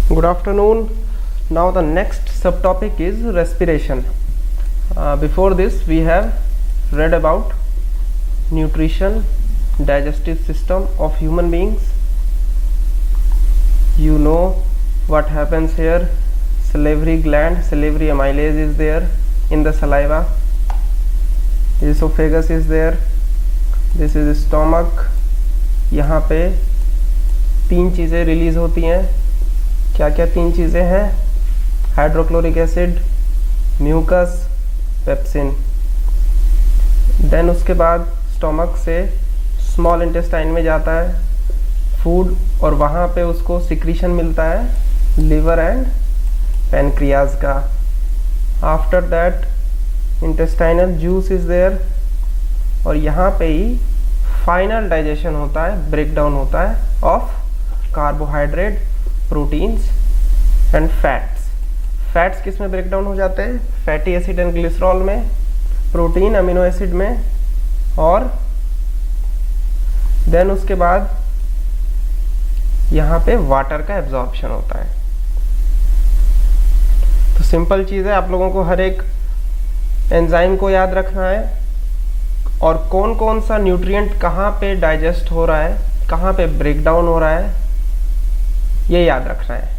Good afternoon. Now the next subtopic is respiration. Before this we have read about nutrition, digestive system of human beings. You know what happens here. Salivary gland, salivary amylase is there in the saliva. Esophagus is there. This is stomach. यहाँ पे तीन चीज़ें release होती हैं. क्या क्या तीन चीज़ें हैं? Hydrochloric acid, mucus, pepsin. Then उसके बाद स्टोमक से स्मॉल इंटेस्टाइन में जाता है फूड और वहाँ पे उसको सिक्रीशन मिलता है लिवर एंड पैनक्रियाज का. After that intestinal juice is there और यहाँ पे ही फाइनल डाइजेशन होता है, ब्रेकडाउन होता है of carbohydrate, proteins and fats. Fats किस में ब्रेकडाउन हो जाते हैं? फैटी एसिड एंड ग्लिसरॉल में, प्रोटीन अमीनो एसिड में, और देन उसके बाद यहाँ पे वाटर का एब्जॉर्प्शन होता है. तो सिंपल चीज़ है, आप लोगों को हर एक एंजाइम को याद रखना है और कौन कौन सा न्यूट्रिएंट कहाँ पे डाइजेस्ट हो रहा है, कहाँ पे ब्रेकडाउन हो रहा है, ये याद रखना है.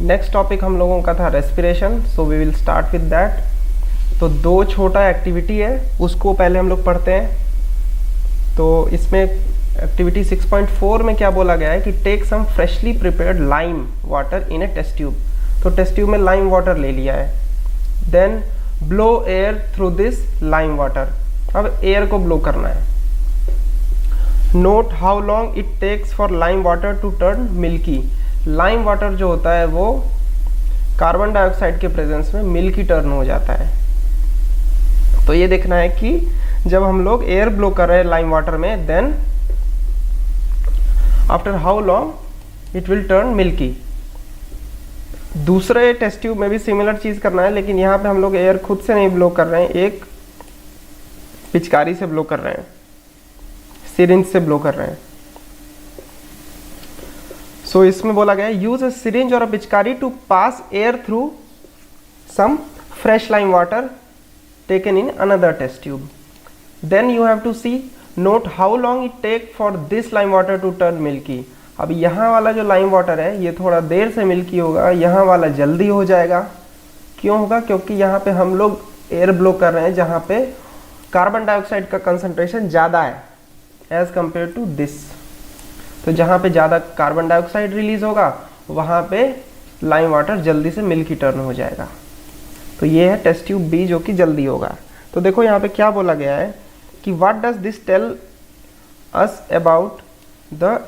नेक्स्ट टॉपिक हम लोगों का था respiration, so we will start with that. तो दो छोटा एक्टिविटी है, उसको पहले हम लोग पढ़ते हैं. तो इसमें एक्टिविटी 6.4 में क्या बोला गया है कि take some freshly prepared lime water in a test tube. तो टेस्ट ट्यूब में लाइम वाटर ले लिया है. Then blow air through this lime water. अब एयर को ब्लो करना है. Note how long it takes for lime water to turn milky. Lime water जो होता है वो कार्बन डाइऑक्साइड के प्रेजेंस में मिल्की टर्न हो जाता है. तो ये देखना है कि जब हम लोग एयर ब्लो कर रहे हैं लाइम वाटर में, then after how long it will turn milky. दूसरे टेस्ट ट्यूब में भी सिमिलर चीज करना है, लेकिन यहाँ पे हम लोग एयर खुद से नहीं ब्लो कर रहे हैं, एक पिचकारी से ब्लो कर रहे हैं, सिरिंज से ब्लो कर रहे हैं. सो इसमें बोला गया है use a syringe or a pichkari to pass air through some fresh lime water taken in another test tube. Then you have to see note how long it take for this lime water to turn milky. अब यहाँ वाला जो lime water है ये थोड़ा देर से milky होगा, यहाँ वाला जल्दी हो जाएगा. क्यों होगा? क्योंकि यहाँ पे हम लोग एयर ब्लो कर रहे हैं जहाँ पे कार्बन डाइऑक्साइड का कंसंट्रेशन ज़्यादा है एज कंपेयर टू दिस. तो जहाँ पे ज़्यादा कार्बन डाइऑक्साइड रिलीज होगा वहाँ पे लाइम वाटर जल्दी से मिल्की टर्न हो जाएगा. तो ये है टेस्ट ट्यूब बी जो कि जल्दी होगा. तो देखो यहाँ पे क्या बोला गया है कि what does this tell us about the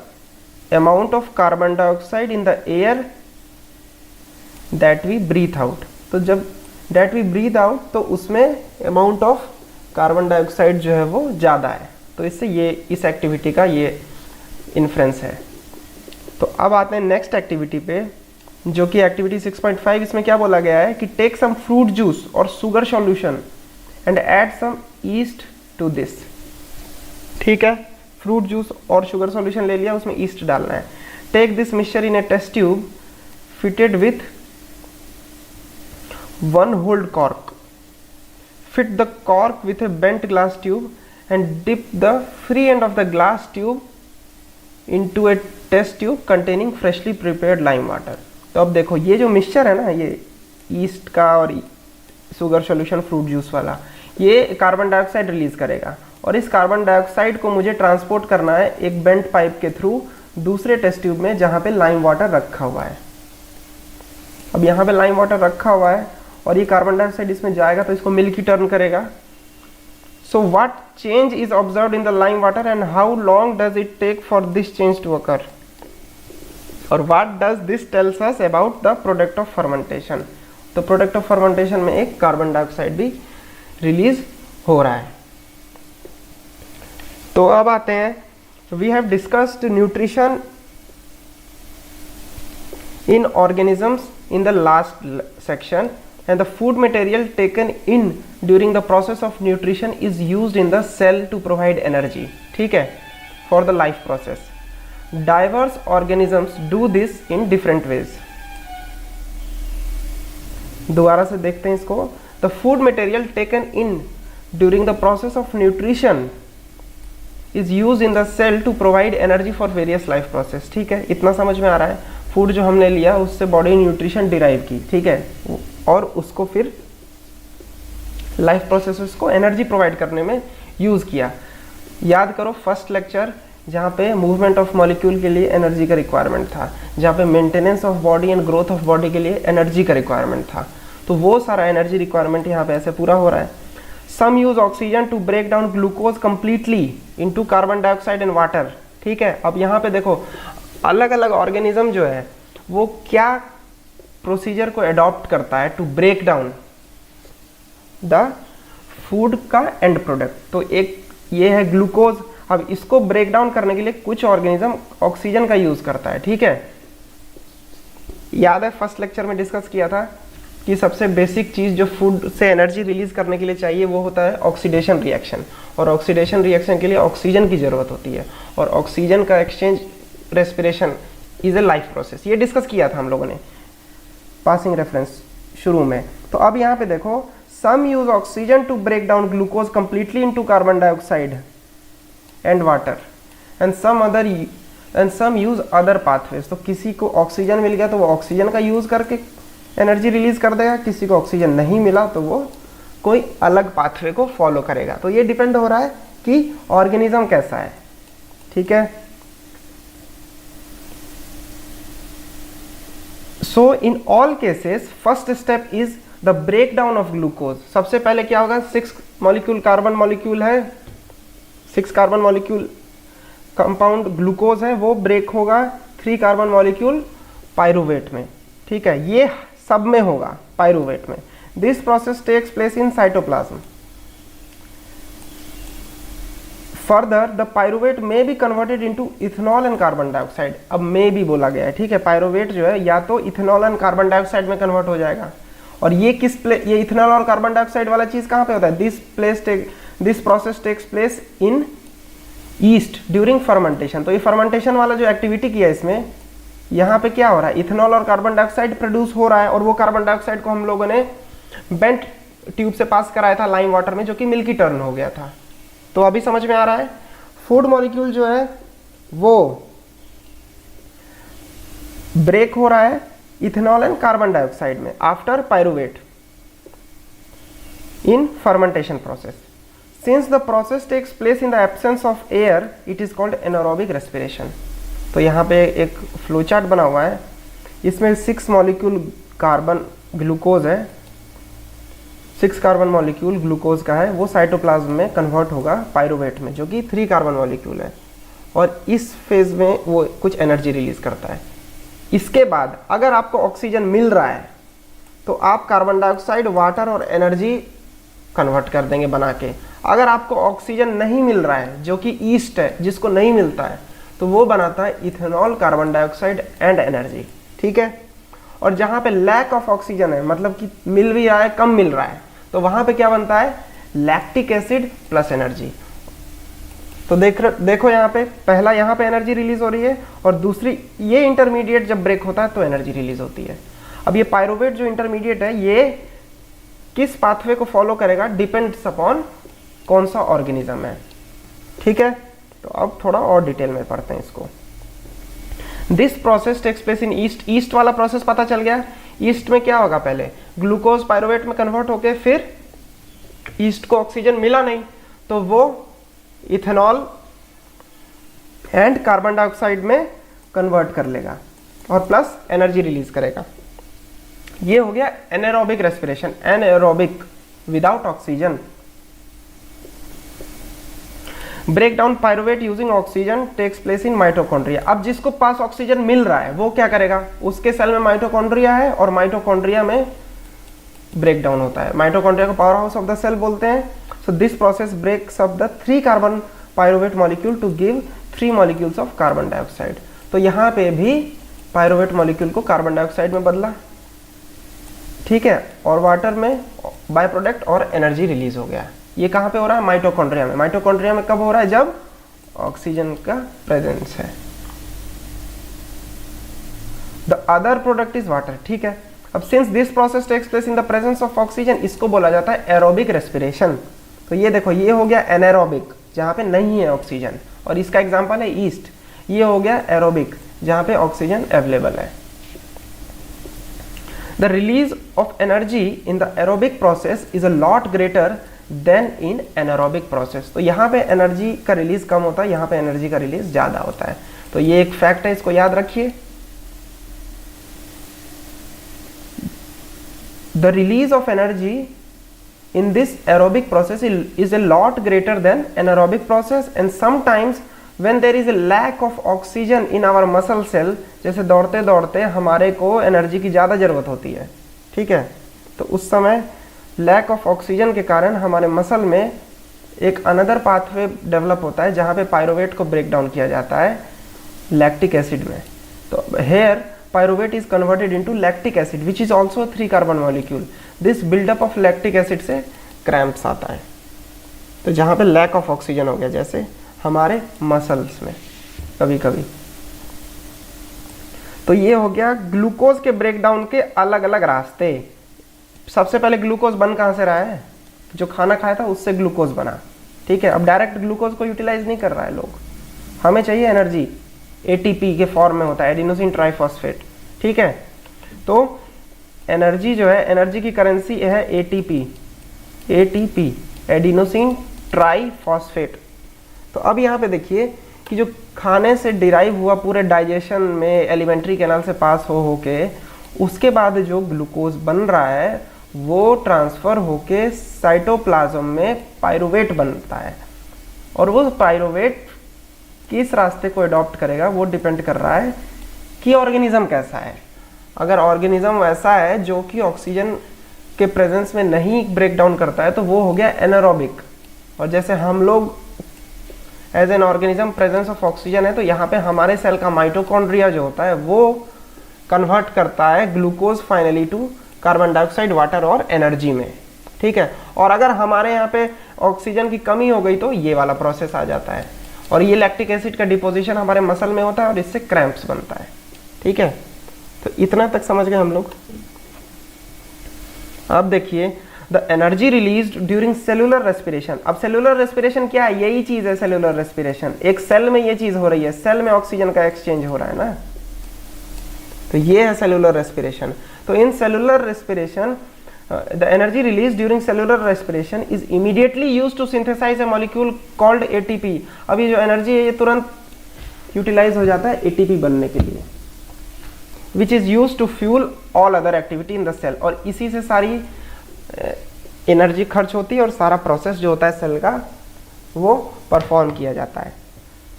amount of carbon dioxide in the air that we breathe out. तो जब दैट वी ब्रीथ आउट तो उसमें अमाउंट ऑफ कार्बन डाइऑक्साइड जो है वो ज़्यादा है. तो इससे ये इस एक्टिविटी का ये इन्फ्रेंस है. तो अब आते हैं नेक्स्ट एक्टिविटी पे, जो कि एक्टिविटी 6.5. इसमें क्या बोला गया है कि टेक सम फ्रूट जूस और sugar solution and add some yeast to this. ठीक है, फ्रूट जूस और शुगर सॉल्यूशन ले लिया, उसमें ईस्ट डालना है. Take this mixture in a test tube fitted with 1 holed cork. Fit the cork with a bent glass tube and dip the free end of the glass tube into a test tube containing freshly prepared lime water. तो अब देखो ये जो mixture है ना, ये east का और शुगर सॉल्यूशन फ्रूट जूस वाला, ये कार्बन डाइऑक्साइड रिलीज करेगा और इस कार्बन डाइऑक्साइड को मुझे ट्रांसपोर्ट करना है एक बेंट पाइप के थ्रू दूसरे टेस्ट ट्यूब में जहाँ पे लाइम वाटर रखा हुआ है. अब यहाँ पे लाइम वाटर रखा हुआ है और ये कार्बन डाइऑक्साइड इसमें जाएगा तो इसको मिल्की टर्न करेगा. So what change is observed in the lime water and how long does it take for this change to occur? और what does this tells us about the product of fermentation? तो product of fermentation में एक carbon dioxide भी release हो रहा है. तो अब आते हैं, we have discussed nutrition in organisms in the last section. And the food material taken in during the process of nutrition is used in the cell to provide energy. ठीक है, for the life process. Diverse organisms do this in different ways. दोबारा से देखते हैं इसको। The food material taken in during the process of nutrition is use in the cell to provide energy for various life process. ठीक है, इतना समझ में आ रहा है। फूड जो हमने लिया उससे बॉडी न्यूट्रिशन डिराइव की, ठीक है, और उसको फिर लाइफ प्रोसेसेस को एनर्जी प्रोवाइड करने में यूज किया। याद करो फर्स्ट लेक्चर जहाँ पे मूवमेंट ऑफ मॉलिक्यूल के लिए एनर्जी का रिक्वायरमेंट था, जहाँ पे maintenance of body and growth of body के लिए एनर्जी का रिक्वायरमेंट था, तो वो सारा एनर्जी रिक्वायरमेंट यहाँ पे ऐसे पूरा हो रहा है। Some use oxygen to break down glucose completely into carbon dioxide and water. ठीक है, अब यहाँ पे देखो अलग अलग ऑर्गेनिज्म जो है वो क्या प्रोसीजर को अडॉप्ट करता है to break down the food का एंड प्रोडक्ट। तो एक ये है ग्लूकोज, अब इसको ब्रेक डाउन करने के लिए कुछ ऑर्गेनिज्म ऑक्सीजन का यूज करता है। ठीक है, याद है फर्स्ट लेक्चर में डिस्कस किया था कि सबसे बेसिक चीज जो फूड से एनर्जी रिलीज करने के लिए चाहिए वो होता है ऑक्सीडेशन रिएक्शन, और ऑक्सीडेशन रिएक्शन के लिए ऑक्सीजन की जरूरत होती है, और ऑक्सीजन का exchange respiration is a life process. ये डिस्कस किया था हम लोगों ने पासिंग रेफरेंस शुरू में। तो अब यहाँ पे देखो some use oxygen to break down glucose completely into carbon dioxide and water and some use other pathways. तो किसी को ऑक्सीजन मिल गया तो वो ऑक्सीजन का यूज करके एनर्जी रिलीज कर देगा, किसी को ऑक्सीजन नहीं मिला तो वो कोई अलग पाथवे को फॉलो करेगा। तो ये डिपेंड हो रहा है कि ऑर्गेनिज्म कैसा है। ठीक है, so in all cases first step is the break down of glucose. सबसे पहले क्या होगा, 6 मॉलिक्यूल कार्बन मॉलिक्यूल है, 6 कार्बन मॉलिक्यूल कंपाउंड ग्लूकोज है, वो ब्रेक होगा 3 कार्बन मॉलिक्यूल पायरुवेट में। ठीक है, ये सब में होगा पायरुवेट में। This process takes place in cytoplasm. Further the pyruvate may be converted into ethanol and carbon dioxide. अब में भी बोला गया है, ठीक है, पायरुवेट जो है या तो इथेनॉल एंड कार्बन डाइऑक्साइड में कन्वर्ट हो जाएगा। और ये ये इथेनॉल और कार्बन डाइऑक्साइड वाला चीज कहाँ पे होता है, this process takes place in yeast during fermentation. तो ये फर्मेंटेशन वाला जो एक्टिविटी किया इसमें, यहाँ पे क्या हो रहा है, इथेनॉल और कार्बन डाइऑक्साइड प्रोड्यूस हो रहा है, और वो कार्बन डाइऑक्साइड को हम लोगों ने बेंट ट्यूब से पास कराया था लाइम वाटर में, जो कि मिल्की टर्न हो गया था। तो अभी समझ में आ रहा है, फूड मॉलिक्यूल जो है वो ब्रेक हो रहा है इथेनॉल एंड कार्बन डाइऑक्साइड में after pyruvate in fermentation process. Since the process takes place in the absence of air it is called anaerobic respiration. तो यहाँ पे एक फ्लो चार्ट बना हुआ है, इसमें 6 मॉलिक्यूल कार्बन ग्लूकोज है, 6 कार्बन मॉलिक्यूल ग्लूकोज का है, वो साइटोप्लाज्म में कन्वर्ट होगा पायरुवेट में, जो कि 3 कार्बन मॉलिक्यूल है, और इस फेज में वो कुछ एनर्जी रिलीज करता है। इसके बाद अगर आपको ऑक्सीजन मिल रहा है तो आप कार्बन डाइऑक्साइड, वाटर और एनर्जी कन्वर्ट कर देंगे बना के। अगर आपको ऑक्सीजन नहीं मिल रहा है, जो कि ईस्ट है, जिसको नहीं मिलता है, तो वो बनाता है ethanol, carbon dioxide and energy. ठीक है, और जहाँ पे लैक ऑफ ऑक्सीजन है, मतलब कि मिल भी रहा है, कम मिल रहा है, तो वहाँ पे क्या बनता है, लैक्टिक एसिड प्लस एनर्जी। तो देखो यहाँ पे पहला यहाँ पे एनर्जी रिलीज हो रही है, और दूसरी ये इंटरमीडिएट जब ब्रेक होता है तो एनर्जी रिलीज होती है। अब ये पायरुवेट जो इंटरमीडिएट है ये किस पाथवे को फॉलो करेगा, डिपेंड्स अपॉन कौन सा ऑर्गेनिज्म है। ठीक है, तो अब थोड़ा और डिटेल में पढ़ते हैं इसको। This process takes place in yeast. Yeast वाला प्रोसेस पता चल गया। ईस्ट में क्या होगा, पहले ग्लूकोज पायरुवेट में कन्वर्ट होके फिर ईस्ट को ऑक्सीजन मिला नहीं तो वो इथेनॉल एंड कार्बन डाइऑक्साइड में कन्वर्ट कर लेगा और प्लस एनर्जी रिलीज करेगा। ये हो गया anaerobic respiration, anaerobic without oxygen. Break down pyruvate using oxygen takes place in mitochondria. अब जिसको पास ऑक्सीजन मिल रहा है वो क्या करेगा, उसके सेल में माइटोकॉन्ड्रिया है और माइटोकॉन्ड्रिया में ब्रेक डाउन होता है। माइटोकॉन्ड्रिया को power house of the cell बोलते हैं। So this process breaks up the 3 carbon pyruvate molecule to give 3 molecules of carbon dioxide. तो यहाँ पे भी पायरुवेट मॉलिक्यूल को कार्बन डाइऑक्साइड में बदला, ठीक है, और वाटर में बाय प्रोडक्ट और एनर्जी रिलीज हो गया। ये कहाँ पे हो रहा है, माइटोकॉन्ड्रिया में। माइटोकॉन्ड्रिया में कब हो रहा है, जब ऑक्सीजन का प्रेजेंस है। The other product is water. ठीक है, अब since this process takes place in the presence of oxygen, इसको बोला जाता है एरोबिक रेस्पिरेशन। तो ये देखो, ये हो गया एनारोबिक जहाँ पे नहीं है ऑक्सीजन, और इसका एग्जांपल है ईस्ट। ये हो गया एरोबिक जहाँ पे ऑक्सीजन अवेलेबल है। The release of energy in the aerobic process is a lot greater then in anaerobic process. तो यहाँ पे एनर्जी का रिलीज कम होता है, यहाँ पे एनर्जी का रिलीज ज़्यादा होता है। तो ये एक फैक्ट है, इसको याद रखिए। The release of energy in this aerobic process is a lot greater than anaerobic process, and sometimes when there is a lack of oxygen in our muscle cell, जैसे दौड़ते दौड़ते हमारे को एनर्जी की ज़्यादा ज़रूरत होती है, ठीक है, तो उस समय लैक ऑफ ऑक्सीजन के कारण हमारे मसल में एक अनदर पाथवे डेवलप होता है जहाँ पे पायरुवेट को ब्रेक डाउन किया जाता है लैक्टिक एसिड में। तो hair pyruvate is converted into lactic acid which is also a 3 carbon molecule. This buildup of lactic acid से cramps आता है। तो जहाँ पे lack of oxygen हो गया, जैसे हमारे मसल्स में कभी कभी। तो ये हो गया ग्लूकोज के ब्रेकडाउन के अलग अलग रास्ते। सबसे पहले ग्लूकोज बन कहाँ से रहा है? जो खाना खाया था उससे ग्लूकोज बना, ठीक है। अब डायरेक्ट ग्लूकोज को यूटिलाइज नहीं कर रहा है लोग, हमें चाहिए एनर्जी, एटीपी के फॉर्म में होता है, एडिनोसिन ट्राइफॉस्फेट, ठीक है। तो एनर्जी जो है, एनर्जी की करेंसी है एटीपी, एटीपी एडिनोसिन ट्राइफॉस्फेट। तो अब यहाँ पे देखिए कि जो खाने से डिराइव हुआ पूरे डाइजेशन में एलिमेंट्री कैनाल से पास हो के उसके बाद जो ग्लूकोज बन रहा है वो ट्रांसफ़र होके साइटोप्लाज्म में पायरुवेट बनता है, और वो पायरुवेट किस रास्ते को अडॉप्ट करेगा वो डिपेंड कर रहा है कि ऑर्गेनिज्म कैसा है। अगर ऑर्गेनिज्म वैसा है जो कि ऑक्सीजन के प्रेजेंस में नहीं ब्रेक डाउन करता है तो वो हो गया एनारोबिक। और जैसे हम लोग as an organism presence of oxygen है, तो यहाँ पे हमारे सेल का माइटोकॉन्ड्रिया जो होता है वो कन्वर्ट करता है glucose finally to carbon dioxide, water और एनर्जी में, ठीक है। और अगर हमारे यहाँ पे ऑक्सीजन की कमी हो गई तो ये वाला प्रोसेस आ जाता है, और ये लैक्टिक एसिड का डिपोजिशन हमारे मसल में होता है और इससे क्रैम्प्स बनता है, ठीक है। तो इतना तक समझ गए हम लोग। अब देखिए the energy released during cellular respiration. अब सेलुलर रेस्पिरेशन क्या है? यही चीज है सेलुलर रेस्पिरेशन। एक सेल में ये चीज हो रही है, सेल में ऑक्सीजन का एक्सचेंज हो रहा है ना, तो ये है सेलुलर रेस्पिरेशन। तो in cellular respiration the energy released during cellular respiration is immediately used to synthesize a molecule called ATP। अब ये जो एनर्जी है ये तुरंत यूटिलाइज हो जाता है ATP बनने के लिए, which is used to fuel all other activity in the cell। और इसी से सारी एनर्जी खर्च होती है और सारा प्रोसेस जो होता है सेल का वो परफॉर्म किया जाता है।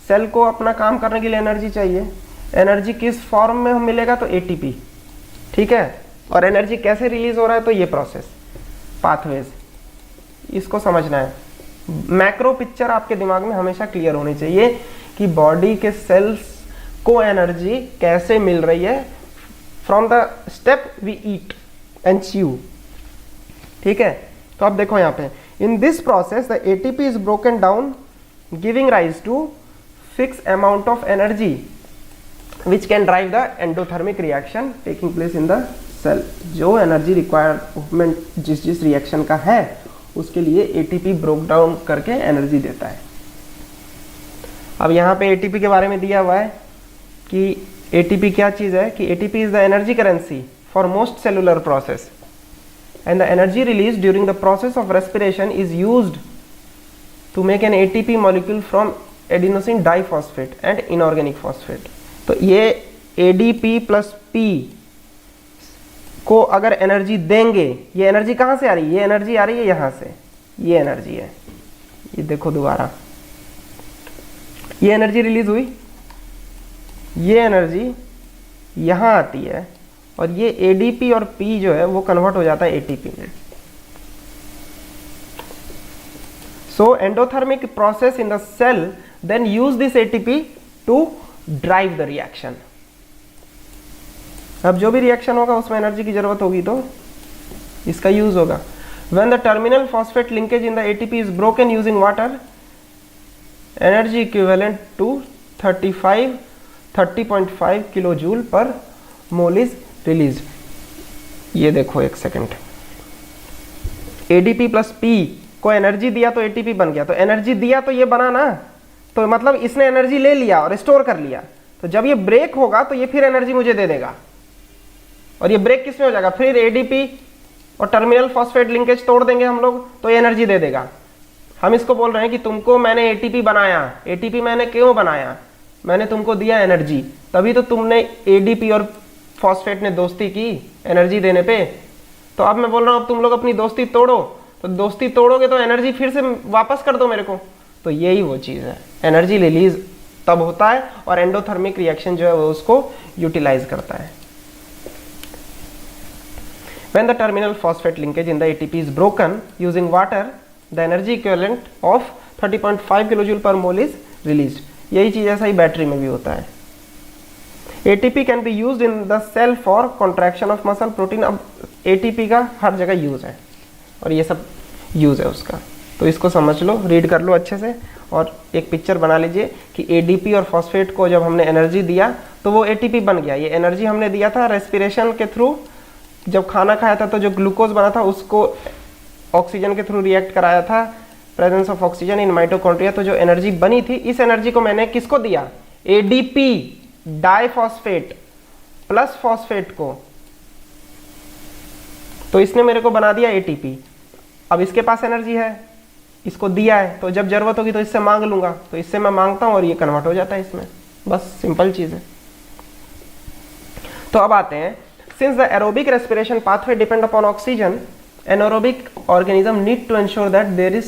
सेल को अपना काम करने के लिए एनर्जी चाहिए। एनर्जी किस फॉर्म में मिलेगा? तो ATP, ठीक है। और एनर्जी कैसे रिलीज हो रहा है? तो ये प्रोसेस, पाथवेज, इसको समझना है। मैक्रो पिक्चर आपके दिमाग में हमेशा क्लियर होनी चाहिए कि बॉडी के सेल्स को एनर्जी कैसे मिल रही है from the step we eat and chew, ठीक है। तो अब देखो यहाँ पे in this process the ATP is broken down giving rise to fix amount of energy which can drive the endothermic reaction taking place in the cell. जो energy requirement जिस reaction का है उसके लिए एटीपी ब्रोक डाउन करके energy देता है। अब यहाँ पे एटीपी के बारे में दिया हुआ है कि एटीपी क्या चीज़ है, कि ATP is the energy currency for most cellular process and the energy release during the process of respiration is used to make an ATP molecule from adenosine diphosphate and inorganic phosphate. तो ये ADP plus P को अगर energy देंगे, ये energy कहाँ से आ रही है? ये एनर्जी आ रही है यहाँ से, ये एनर्जी है, ये देखो दोबारा, ये एनर्जी रिलीज हुई, ये एनर्जी यहाँ आती है और ये एडीपी और पी जो है वो कन्वर्ट हो जाता है एटीपी में। So endothermic process in the cell then use this ATP to drive the reaction. अब जो भी रिएक्शन होगा उसमें एनर्जी की जरूरत होगी तो इसका यूज होगा। When the terminal phosphate linkage in the ATP is broken using water, energy equivalent to 30.5 kilo joule per mole is release. ये देखो एक सेकेंड, एडीपी प्लस पी को एनर्जी दिया तो एटीपी बन गया, तो एनर्जी दिया तो ये बना ना, तो मतलब इसने एनर्जी ले लिया और स्टोर कर लिया, तो जब ये ब्रेक होगा तो ये फिर एनर्जी मुझे दे देगा, और ये ब्रेक किसमें हो जाएगा, फिर एडीपी और टर्मिनल फॉस्फेट लिंकेज तोड़ देंगे हम लोग तो ये एनर्जी दे देगा। हम इसको बोल रहे हैं कि तुमको मैंने एटीपी बनाया, एटीपी मैंने क्यों बनाया, मैंने तुमको दिया एनर्जी, तभी तो तुमने एडीपी और फॉस्फेट ने दोस्ती की एनर्जी देने पे। तो अब मैं बोल रहा हूं अब तुम लोग अपनी दोस्ती तोड़ो, तो दोस्ती तोड़ोगे तो एनर्जी फिर से वापस कर दो मेरे को, तो यही वो चीज है, एनर्जी रिलीज तब होता है और एंडोथर्मिक रिएक्शन जो है वो उसको यूटिलाइज करता है। When the terminal phosphate linkage in the ATP is broken using water, the energy equivalent of 30.5 kilojoule पर मोल इज रिलीज्ड। यही चीज ऐसा ही बैटरी में भी होता है। ATP can be used in the cell for contraction of muscle protein. अब ATP का हर जगह यूज है और ये सब यूज है उसका, तो इसको समझ लो, रीड कर लो अच्छे से और एक पिक्चर बना लीजिए कि ADP और फॉस्फेट को जब हमने एनर्जी दिया तो वो ATP बन गया। ये एनर्जी हमने दिया था रेस्पिरेशन के थ्रू, जब खाना खाया था तो जो ग्लूकोज बना था उसको ऑक्सीजन के थ्रू रिएक्ट कराया था, presence of oxygen in mitochondria, तो जो एनर्जी बनी थी इस एनर्जी को मैंने किसको दिया, ADP डाइफॉस्फेट प्लस फॉस्फेट को, तो इसने मेरे को बना दिया ATP। अब इसके पास एनर्जी है, इसको दिया है, तो जब जरूरत होगी तो इससे मांग लूंगा, तो इससे मैं मांगता हूं और ये कन्वर्ट हो जाता है इसमें, बस सिंपल चीज है। तो अब आते हैं, since the aerobic respiration pathway depend upon oxygen, anaerobic organism need to ensure that there is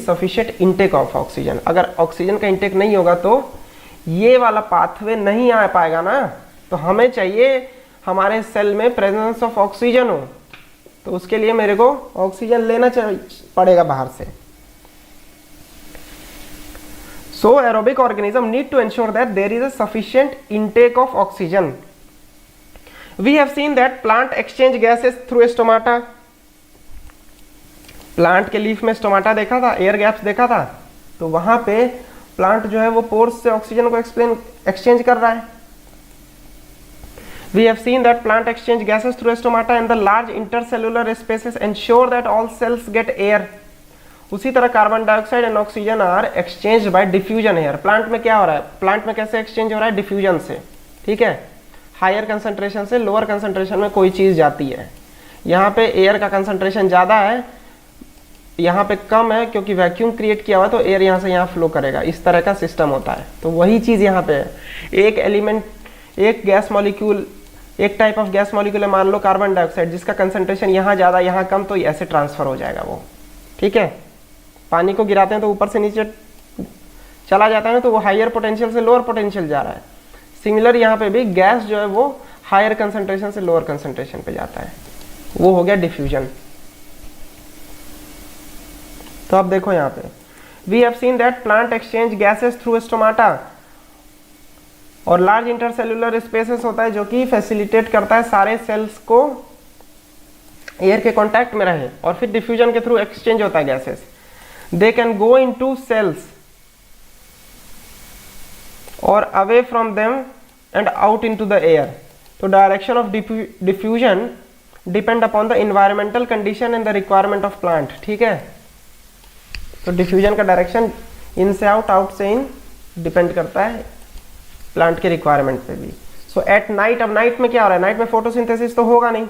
sufficient intake of oxygen। अगर ऑक्सीजन का इंटेक नहीं होगा तो ये वाला पाथवे नहीं आ पाएगा ना, तो हमें चाहिए हमारे सेल में प्रेजेंस ऑफ ऑक्सीजन हो, तो उसके लिए मेरे को ऑक्सीजन लेना पड़ेगा बाहर से। So aerobic organism need to ensure that there is a sufficient intake of oxygen. We have seen that plant exchange gases through stomata. Plant के लीफ में स्टोमाटा देखा था, एयर गैप्स देखा था, तो वहां पे प्लांट जो है वो पोर्स से ऑक्सीजन को एक्सचेंज कर रहा है। We have seen that plant exchange gases through stomata and the large intercellular spaces ensure that all cells get air. उसी तरह carbon dioxide and oxygen are exchange by diffusion air. Plant में क्या हो रहा है, प्लांट में कैसे exchange हो रहा है, डिफ्यूजन से, ठीक है, हायर कंसंट्रेशन से लोअर कंसंट्रेशन में कोई चीज जाती है। यहाँ पे एयर का कंसंट्रेशन ज्यादा है, यहाँ पे कम है, क्योंकि वैक्यूम क्रिएट किया हुआ तो एयर यहाँ से यहाँ फ्लो करेगा, इस तरह का सिस्टम होता है। तो वही चीज यहाँ पे है, एक एलिमेंट, एक गैस मॉलिक्यूल, एक टाइप ऑफ गैस मॉलिक्यूल है, मान लो कार्बन डाइऑक्साइड, जिसका कंसंट्रेशन यहाँ ज्यादा यहाँ कम, तो ऐसे ट्रांसफर हो जाएगा वो, ठीक है। पानी को गिराते हैं तो ऊपर से नीचे चला जाता है, तो वो हायर पोटेंशियल से लोअर पोटेंशियल जा रहा है। सिमिलर यहाँ पे भी गैस जो है वो हायर कंसंट्रेशन से लोअर कंसंट्रेशन पे जाता है, वो हो गया डिफ्यूजन। तो अब देखो यहाँ पे, we have seen that plant exchange gases through stomata, और लार्ज इंटरसेल्युलर स्पेसेस होता है जो कि फैसिलिटेट करता है सारे सेल्स को एयर के कांटेक्ट में रहे, और फिर डिफ्यूजन के थ्रू एक्सचेंज होता है gases. They can go into cells or away from them and out into the air. So direction of diffusion depend upon the environmental condition and the requirement of plant, ठीक है। तो diffusion का direction in से out, out से इन depend करता है plant के requirement पे भी। सो एट नाइट, अब नाइट में क्या हो रहा है, नाइट में फोटोसिंथेसिस तो होगा नहीं,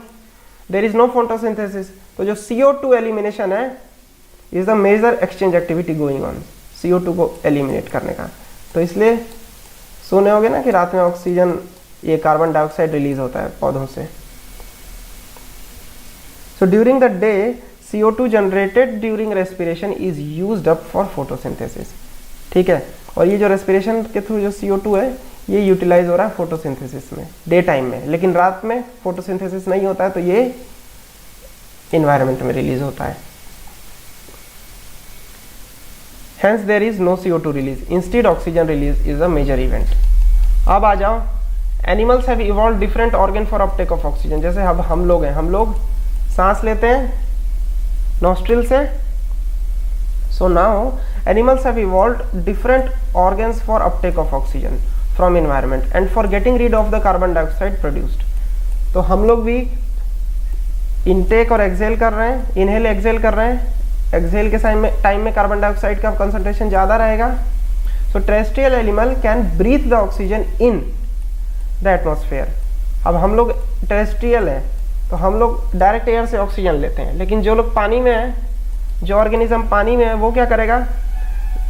देयर इज नो फोटोसिंथेसिस, तो जो CO2 एलिमिनेशन है is the major exchange activity going on, CO2 को एलिमिनेट करने का। तो इसलिए सुने होगे ना कि रात में ऑक्सीजन, ये कार्बन डाइऑक्साइड रिलीज होता है पौधों से। So during the day CO2 generated during respiration is used up for photosynthesis, ठीक है। और ये जो रेस्पिरेशन के थ्रू जो CO2 है ये यूटिलाइज हो रहा है फोटोसिंथेसिस में डे टाइम में, लेकिन रात में फोटोसिंथेसिस नहीं होता है, तो ये इन्वायरमेंट में रिलीज होता है। Hence there is no CO2 release. Instead oxygen release is a major event. अब आ जाओ, animals have evolved different organ for uptake of oxygen. जैसे अब हम लोग हैं, हम लोग सांस लेते हैं नॉस्ट्रिल से। So now animals have evolved different organs for uptake of oxygen. From environment and for getting read of the carbon dioxide produced. तो हम लोग भी इनटेक और एक्सेल कर रहे हैं, इनहेल एक्सेल कर रहे हैं। एक्सेल के टाइम में कार्बन डाइऑक्साइड का कंसंट्रेशन ज़्यादा रहेगा। So terrestrial animal can breathe the oxygen in the atmosphere. अब हम लोग टेरेस्ट्रियल हैं तो हम लोग डायरेक्ट एयर से ऑक्सीजन लेते हैं, लेकिन जो लोग पानी में हैं, जो ऑर्गेनिज्म पानी में है, वो क्या करेगा,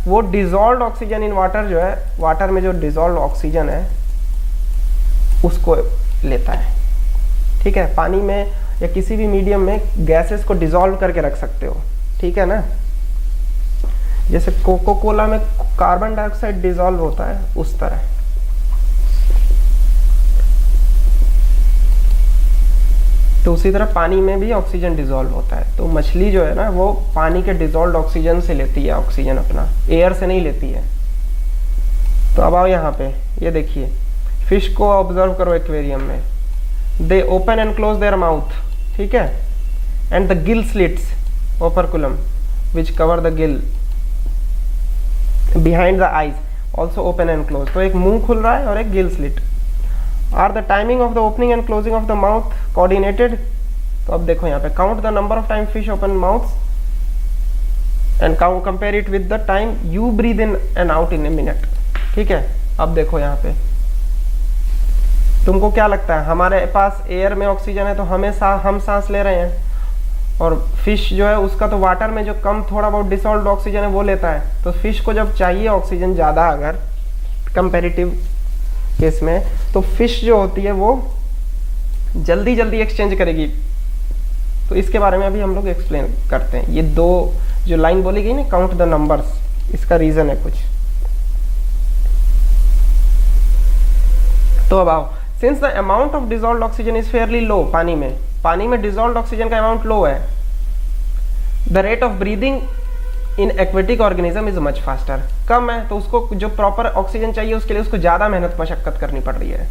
वो डिजॉल्व ऑक्सीजन इन वाटर जो है, वाटर में जो डिजॉल्व ऑक्सीजन है उसको लेता है। ठीक है, पानी में या किसी भी मीडियम में गैसेस को डिजॉल्व करके रख सकते हो, ठीक है ना। जैसे कोको कोला में कार्बन डाइऑक्साइड डिजॉल्व होता है उस तरह। तो उसी तरह पानी में भी ऑक्सीजन डिजॉल्व होता है। तो मछली जो है ना वो पानी के डिजॉल्व ऑक्सीजन से लेती है ऑक्सीजन, अपना एयर से नहीं लेती है। तो अब आओ यहाँ पे, ये देखिए फिश को ऑब्जर्व करो एक्वेरियम में। दे open and close their mouth, ठीक है, and the gill slits operculum which cover the gill behind the eyes also open and close। तो एक मुंह खुल रहा है और एक gill slit. Are the timing of the opening and closing of the mouth coordinated. तो अब देखो यहाँ पे count the number of time fish open mouth and compare it with the time you breathe in and out in a minute. ठीक है, अब देखो यहाँ पे तुमको क्या लगता है, हमारे पास एयर में ऑक्सीजन है तो हम सांस ले रहे हैं, और फिश जो है उसका तो वाटर में जो कम थोड़ा बहुत डिसॉल्व्ड ऑक्सीजन है वो लेता है। तो फिश को जब चाहिए ऑक्सीजन ज़्यादा, अगर कंपैरेटिव केस में, तो फिश जो होती है वो जल्दी जल्दी एक्सचेंज करेगी। तो इसके बारे में अभी हम लोग एक्सप्लेन करते हैं। ये दो जो लाइन बोली गई ना, काउंट द नंबर्स, इसका रीज़न है कुछ। तो अब आओ, since the amount of dissolved oxygen is fairly low, पानी में डिसॉल्व्ड ऑक्सीजन का अमाउंट लो है, the rate of breathing in aquatic organism is much faster, कम है तो उसको जो प्रॉपर ऑक्सीजन चाहिए उसके लिए उसको ज्यादा मेहनत मशक्कत करनी पड़ रही है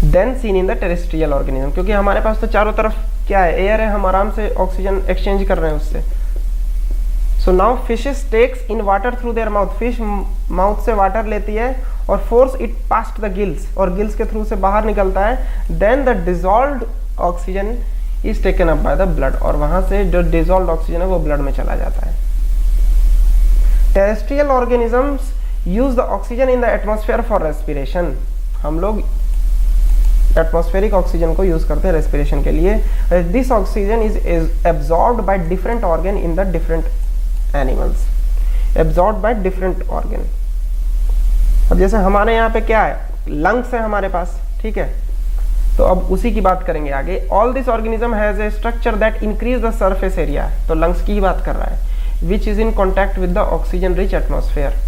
then seen in the terrestrial organism. क्योंकि हमारे पास तो चारों तरफ क्या है, एयर है, हम आराम से ऑक्सीजन एक्सचेंज कर रहे हैं उससे। So now fishes takes in water through their mouth, fish mouth से वाटर लेती है और force it past the gills, और गिल्स के थ्रू से बाहर निकलता है। Then the dissolved oxygen is taken up by the blood, और वहां से जो डिसॉल्व्ड ऑक्सीजन है वो ब्लड में चला जाता है। Terrestrial organisms use the oxygen in the atmosphere for respiration, हम लोग एटमॉस्फेरिक ऑक्सीजन को यूज करते हैं रेस्पिरेशन के लिए। This oxygen is absorbed by different organ in the different animals, absorbed by different organ. अब जैसे हमारे यहाँ पे क्या है, लंग्स है हमारे पास, ठीक है, तो अब उसी की बात करेंगे आगे। All this organism has a structure that increase the surface area, तो लंग्स की ही बात कर रहा है, which is in contact with the oxygen rich atmosphere.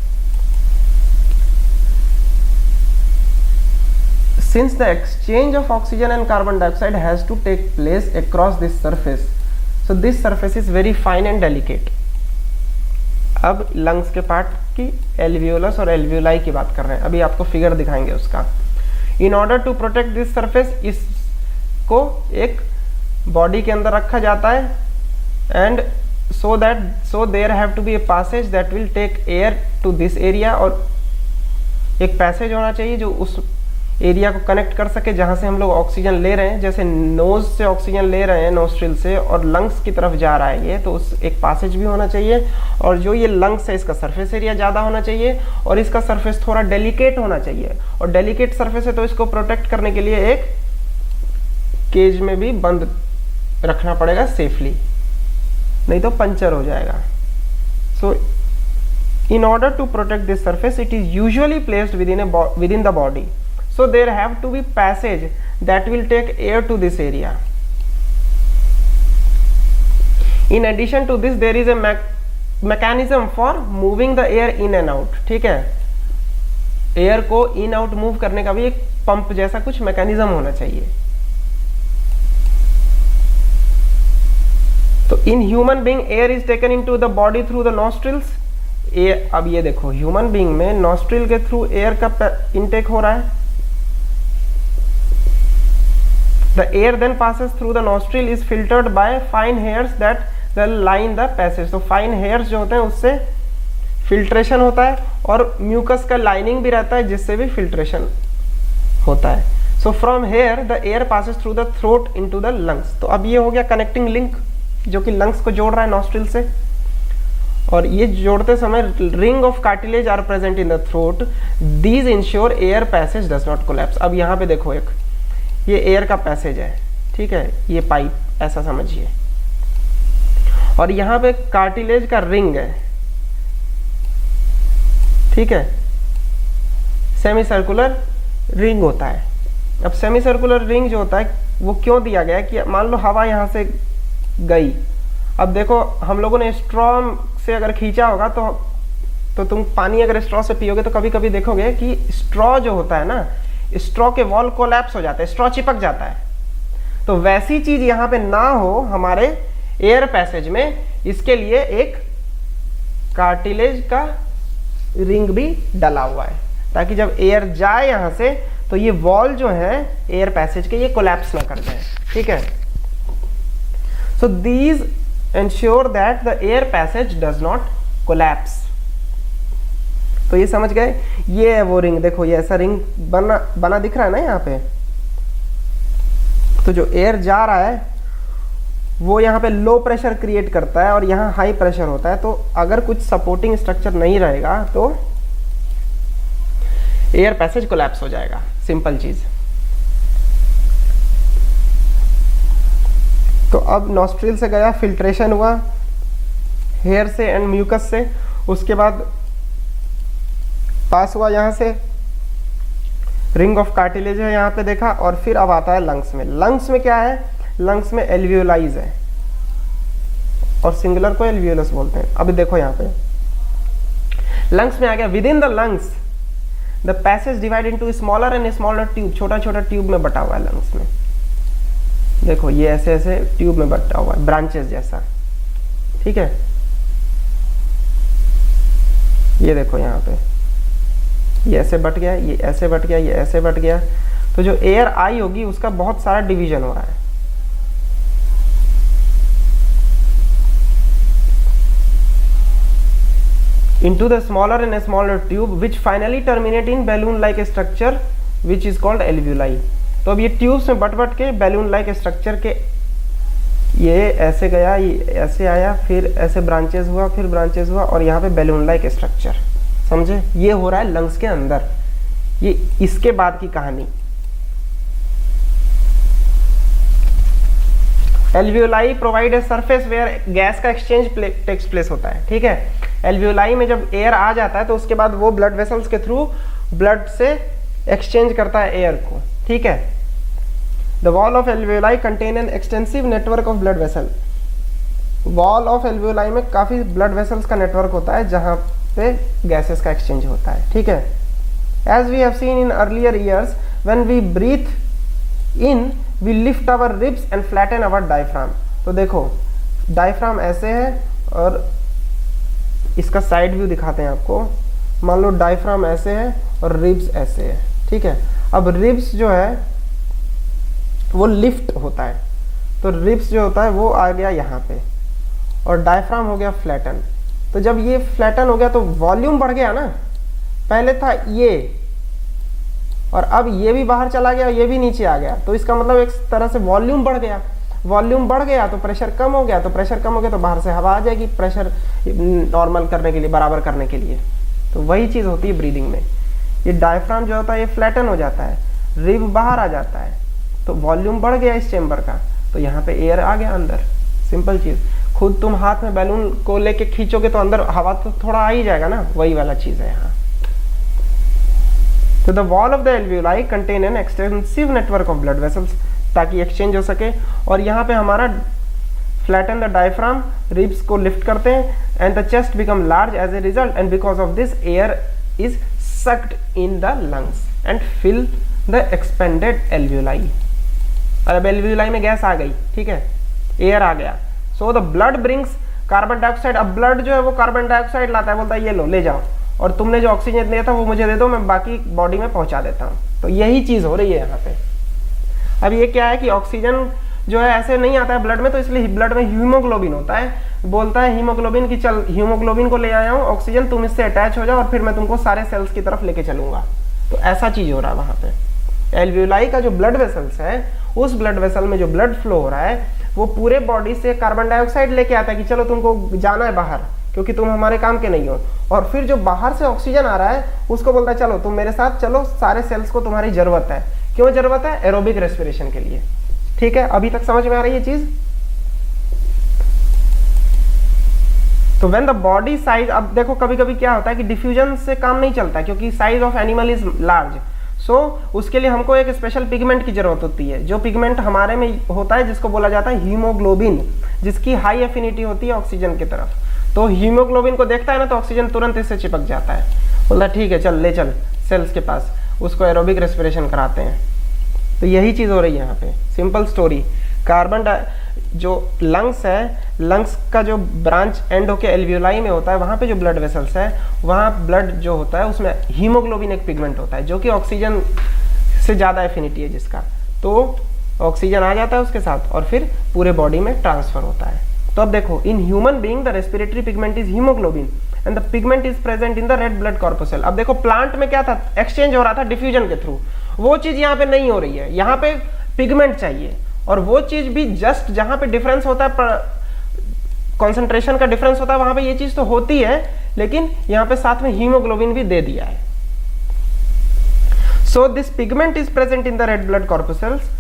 Since the exchange of oxygen and carbon dioxide has to take place across this surface, so this surface is very fine and delicate। अब lungs के part की alveolus और alveoli की बात कर रहे हैं, अभी आपको फिगर दिखाएंगे उसका। In order to protect this surface, इसको एक बॉडी के अंदर रखा जाता है, and so there have to be a passage that will take air to this area, और एक पैसेज होना चाहिए जो उस एरिया को कनेक्ट कर सके जहां से हम लोग ऑक्सीजन ले रहे हैं। जैसे नोज से ऑक्सीजन ले रहे हैं नोस्ट्रिल से, और लंग्स की तरफ जा रहा है ये, तो उस एक पैसेज भी होना चाहिए। और जो ये लंग्स है इसका सरफेस एरिया ज़्यादा होना चाहिए, और इसका सरफेस थोड़ा डेलिकेट होना चाहिए, और डेलिकेट सरफेस है तो इसको प्रोटेक्ट करने के लिए एक केज में भी बंद रखना पड़ेगा सेफली, नहीं तो पंचर हो जाएगा। So in order to protect this surface it is usually placed within the body, so there have to be passage that will take air to this area। in addition to this there is a mechanism for moving the air in and out, ठीक है, air को in out move करने का भी एक pump जैसा कुछ mechanism होना चाहिए। तो इन human being air is taken into the body through the nostrils. अब ये देखो, ह्यूमन बीइंग में नॉस्ट्रिल के थ्रू एयर का इनटेक हो रहा है। The air then passes through the nostril is filtered by fine hairs that line the passage। तो fine hairs जो होते हैं उससे फिल्ट्रेशन होता है, और म्यूकस का लाइनिंग भी रहता है जिससे भी फिल्ट्रेशन होता है। So from here the air passes through the throat into the lungs. तो अब ये हो गया कनेक्टिंग लिंक जो कि लंग्स को जोड़ रहा है नॉस्ट्रिल से, और ये जोड़ते समय ring of cartilage are present in the throat, these ensure air passage does not collapse. अब यहाँ पे देखो, एक ये एयर का पैसेज है, ठीक है, ये पाइप ऐसा समझिए, और यहाँ पे कार्टिलेज का रिंग है, ठीक है, सेमी सर्कुलर रिंग होता है। अब सेमी सर्कुलर रिंग जो होता है वो क्यों दिया गया है कि मान लो हवा यहाँ से गई, अब देखो हम लोगों ने स्ट्रॉ से अगर खींचा होगा तो तुम पानी अगर स्ट्रॉ से पियोगे तो कभी कभी देखोगे कि स्ट्रॉ जो होता है ना, स्ट्रॉ के वॉल कोलैप्स हो जाता है, स्ट्रॉ चिपक जाता है। तो वैसी चीज यहाँ पे ना हो हमारे एयर पैसेज में, इसके लिए एक कार्टिलेज का रिंग भी डला हुआ है, ताकि जब एयर जाए यहाँ से तो ये वॉल जो है एयर पैसेज के ये कोलैप्स ना कर जाए, ठीक है। So these ensure that the air passage does not collapse. तो ये समझ गए, ये है वो रिंग, देखो ये ऐसा रिंग बना दिख रहा है ना यहाँ पे। तो जो एयर जा रहा है वो यहाँ पे लो प्रेशर क्रिएट करता है और यहाँ हाई प्रेशर होता है, तो अगर कुछ सपोर्टिंग स्ट्रक्चर नहीं रहेगा तो एयर पैसेज कोलैप्स हो जाएगा, सिंपल चीज। तो अब नॉस्ट्रिल से गया, फिल्ट्रेशन हुआ हेयर से एंड म्यूकस से, उसके बाद पास हुआ यहाँ से, रिंग ऑफ कार्टिलेज है यहाँ पे देखा, और फिर अब आता है लंग्स में। लंग्स में क्या है, लंग्स में एल्वियोलाइज है और सिंगुलर को एल्वियोलस बोलते हैं। अभी देखो यहाँ पे लंग्स में आ गया, with in the lungs the passage divide into smaller and smaller tube, छोटा छोटा ट्यूब में बटा हुआ है लंग्स में। देखो ये ऐसे ऐसे ट्यूब में बटा हुआ है, ब्रांचेस जैसा, ठीक है। ये देखो यहाँ पे ये ऐसे बट गया, ये ऐसे बट गया, ये ऐसे बट गया। तो जो एयर आई होगी उसका बहुत सारा डिवीजन हो रहा है। into the smaller and smaller tube which finally terminate in balloon like structure which is called alveoli। तो अब ये ट्यूब्स में बट के बैलून लाइक स्ट्रक्चर के, ये ऐसे गया, ये ऐसे आया, फिर ऐसे ब्रांचेस हुआ, फिर ब्रांचेस हुआ, और यहाँ पे बैलून लाइक स्ट्रक्चर, समझे। ये हो रहा है लंग्स के अंदर। ये इसके बाद की कहानी। Alveoli provide a surface where gas का एक्सचेंज टेक्स प्लेस होता है, ठीक है। एल्वियोलाई में जब एयर आ जाता है तो उसके बाद वो ब्लड वेसल्स के थ्रू ब्लड से एक्सचेंज करता है एयर को, ठीक है। The wall of alveoli contain an extensive network of blood vessel. Wall of alveoli में काफी ब्लड वेसल्स का नेटवर्क होता है जहां पे गैसेस का एक्सचेंज होता है, ठीक है। As we have seen in earlier years when we breathe in we lift our ribs and flatten our diaphragm. तो देखो डायफ्राम ऐसे है और इसका साइड व्यू दिखाते हैं आपको। मान लो डायफ्राम ऐसे है और रिब्स ऐसे है, ठीक है। अब रिब्स जो है वो लिफ्ट होता है, तो रिब्स जो होता है वो आ गया यहाँ पे, और डायफ्राम हो गया फ्लैटन। तो जब ये फ्लैटन हो गया तो वॉल्यूम बढ़ गया ना, पहले था ये और अब ये भी बाहर चला गया, ये भी नीचे आ गया, तो इसका मतलब एक तरह से वॉल्यूम बढ़ गया। वॉल्यूम बढ़ गया तो प्रेशर कम हो गया, तो प्रेशर कम हो गया तो बाहर से हवा आ जाएगी प्रेशर नॉर्मल करने के लिए, बराबर करने के लिए। तो वही चीज़ होती है ब्रीदिंग में। ये डायफ्राम जो होता है ये फ्लैटन हो जाता है, रिब बाहर आ जाता है, तो वॉल्यूम बढ़ गया इस चेम्बर का, तो यहाँ पे एयर आ गया अंदर। सिंपल चीज़। खुद तुम हाथ में बैलून को लेके खींचोगे तो अंदर हवा तो थोड़ा आ ही जाएगा ना, वही वाला चीज़ है यहाँ। तो the wall of the alveoli contain an extensive network of blood vessels, ताकि एक्सचेंज हो सके। और यहाँ पे हमारा फ्लैटन द डायफ्राम, रिब्स को लिफ्ट करते हैं and the chest become large as a result, and because of this air is sucked in the lungs and fill the expanded alveoli. और अब एल्वियोलाई में गैस आ गई, ठीक है, एयर आ गया। So the blood brings carbon dioxide. अब blood जो है वो कार्बन डाइऑक्साइड लाता है, बोलता है ये लो ले जाओ, और तुमने जो ऑक्सीजन दिया था वो मुझे दे दो, मैं बाकी बॉडी में पहुंचा देता हूँ। तो यही चीज़ हो रही है यहाँ पे। अब ये क्या है कि ऑक्सीजन जो है ऐसे नहीं आता है ब्लड में, तो इसलिए ब्लड में हीमोग्लोबिन होता है। बोलता है हीमोग्लोबिन की चल हीमोग्लोबिन को ले आया हूँ, ऑक्सीजन तुम इससे अटैच हो जाओ और फिर मैं तुमको सारे सेल्स की तरफ लेके चलूंगा। तो ऐसा चीज हो रहा है वहां पे। एल्वियोलाई का जो ब्लड वेसल्स है, उस ब्लड वेसल में जो ब्लड फ्लो हो रहा है वो पूरे बॉडी से कार्बन डाइऑक्साइड लेके आता है कि चलो तुमको जाना है बाहर, क्योंकि तुम हमारे काम के नहीं हो। और फिर जो बाहर से ऑक्सीजन आ रहा है उसको बोलता है चलो तुम मेरे साथ चलो, सारे सेल्स को तुम्हारी जरूरत है। क्यों जरूरत है? एरोबिक रेस्पिरेशन के लिए। ठीक है, अभी तक समझ में आ रही है चीज? तो व्हेन द बॉडी साइज, अब देखो कभी कभी क्या होता है कि डिफ्यूजन से काम नहीं चलता, क्योंकि size of animal is large. So उसके लिए हमको एक स्पेशल पिगमेंट की जरूरत होती है, जो पिगमेंट हमारे में होता है जिसको बोला जाता है हीमोग्लोबिन, जिसकी हाई एफिनिटी होती है ऑक्सीजन की तरफ। तो हीमोग्लोबिन को देखता है ना तो ऑक्सीजन तुरंत इससे चिपक जाता है, बोलता ठीक है चल ले चल सेल्स के पास, उसको एरोबिक रेस्पिरेशन कराते हैं। तो यही चीज हो रही है यहाँ पे, सिंपल स्टोरी। कार्बन जो लंग्स है, लंग्स का जो ब्रांच एंड होके एल्वियोलाई में होता है, वहाँ पे जो ब्लड वेसल्स है वहाँ ब्लड जो होता है उसमें हीमोग्लोबिन एक पिगमेंट होता है जो कि ऑक्सीजन से ज़्यादा एफिनिटी है जिसका। तो ऑक्सीजन आ जाता है उसके साथ और फिर पूरे बॉडी में ट्रांसफर होता है। तो अब देखो, in human being the respiratory pigment is haemoglobin and the pigment is present in the red blood corpuscle. अब देखो प्लांट में क्या था, एक्सचेंज हो रहा था डिफ्यूजन के थ्रू, वो चीज यहाँ पे नहीं हो रही है। यहाँ पे पिगमेंट चाहिए, और वो चीज भी जस्ट जहां पे डिफरेंस होता है, कॉन्सेंट्रेशन का डिफरेंस होता है, वहां पे ये चीज तो होती है, लेकिन यहाँ पे साथ में हीमोग्लोबिन भी दे दिया है। So this pigment is present in the red blood corpuscles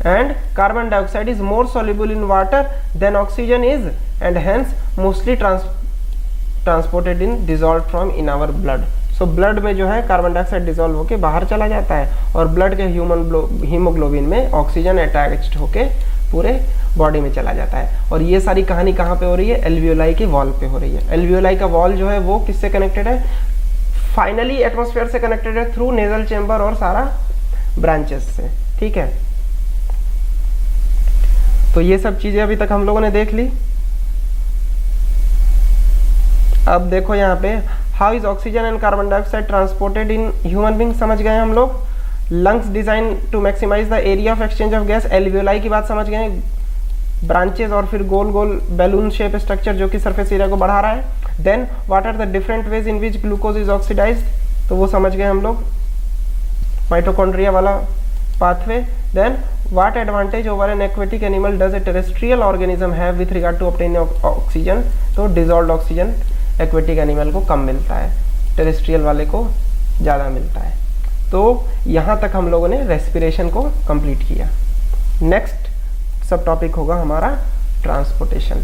and carbon dioxide is more soluble in water than oxygen is, and hence mostly transported in dissolved from in our blood. So blood में जो है carbon dioxide dissolve होके बाहर चला जाता है, और blood के हीमोग्लोबिन में ऑक्सीजन अटैच्ड होके पूरे बॉडी में चला जाता है। और ये सारी कहानी कहाँ पे हो रही है? एल्वियोलाई के वॉल पे हो रही है। एल्वियोलाई का वॉल जो है वो किससे कनेक्टेड है? फाइनली एटमॉस्फेयर से कनेक्टेड है थ्रू नेजल चेम्बर और सारा ब्रांचेस से। ठीक है, तो ये सब चीजें अभी तक हम लोगों ने देख ली। अब देखो यहाँ पे, how is oxygen and carbon dioxide transported in human being समझ गए हम लोग। Lungs design to maximise the area of exchange of gas, alveoli की बात समझ गए, ब्रांचेस और फिर गोल गोल बैलून शेप स्ट्रक्चर जो कि सरफेस एरिया को बढ़ा रहा है। Then what are the different ways in which glucose is oxidised, तो वो समझ गए हम लोग, माइटोकॉन्ड्रिया वाला pathway. Then what advantage over an aquatic animal does a terrestrial organism have with regard to obtaining oxygen, तो dissolved oxygen aquatic animal को कम मिलता है, terrestrial वाले को ज़्यादा मिलता है। तो यहाँ तक हम लोगों ने respiration को complete किया। नेक्स्ट सब टॉपिक होगा हमारा ट्रांसपोर्टेशन।